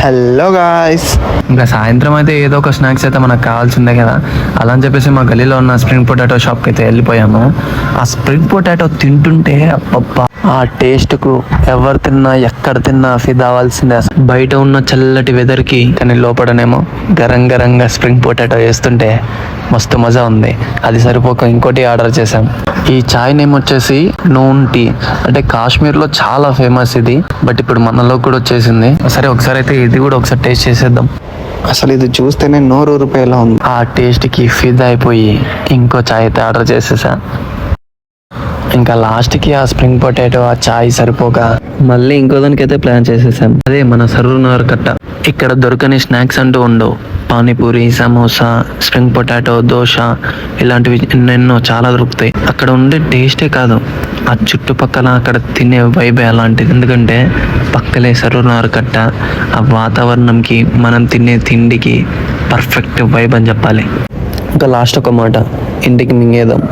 Hello guys, ఇంకా సాయంత్రం అయితే ఏదో ఒక స్నాక్స్ అయితే మనకు కావాల్సిందే కదా. అలా అని చెప్పేసి మా గలీలో ఉన్న స్ప్రింగ్ పొటాటో షాప్కి అయితే వెళ్ళిపోయాము. ఆ స్ప్రింగ్ పొటాటో తింటుంటే అబ్బబ్బా, ఆ టేస్ట్కు ఎవరు తిన్నా ఎక్కడ తిన్నా ఫిదా అవ్వాల్సిందే. బయట ఉన్న చల్లటి వెదర్కి కానీ లోపలనేమో గరం గరంగా స్ప్రింగ్ పొటాటో వేస్తుంటే మస్తు మజా ఉంది. అది సరిపోక ఇంకోటి ఆర్డర్ చేశాం. ఈ చాయ్ నేమ్ వచ్చేసి నూన్ టీ. అంటే కాశ్మీర్లో చాలా ఫేమస్ ఇది, బట్ ఇప్పుడు మనలో కూడా వచ్చేసింది. సరే ఒకసారి అయితే ఇది కూడా ఒకసారి టేస్ట్ చేసేద్దాం. అసలు ఇది చూస్తేనే నోరు రూపాయలా ఉంది. ఆ టేస్ట్కి ఫిదా అయిపోయి ఇంకో చాయ్ అయితే ఆర్డర్ చేసేసా. ఇంకా లాస్ట్కి ఆ స్ప్రింగ్ పొటాటో ఆ చాయ్ సరిపోక మళ్ళీ ఇంకో దానికైతే ప్లాన్ చేసేసాం. అదే మన సరూనగర్ కట్ట. ఇక్కడ దొరకని స్నాక్స్ అంటూ ఉండవు. పానీపూరి, సమోసా, స్ప్రింగ్ పొటాటో, దోశ ఇలాంటివి ఎన్నెన్నో చాలా దొరుకుతాయి. అక్కడ ఉండే టేస్టే కాదు, ఆ చుట్టుపక్కల అక్కడ తినే వైబే అలాంటిది. ఎందుకంటే పక్కలే సరూనగర్ కట్ట. ఆ వాతావరణంకి మనం తినే తిండికి పర్ఫెక్ట్ వైబ్ అని చెప్పాలి. ఇంకా లాస్ట్ ఒక మాట, ఇంటికి మింగేద్దాం.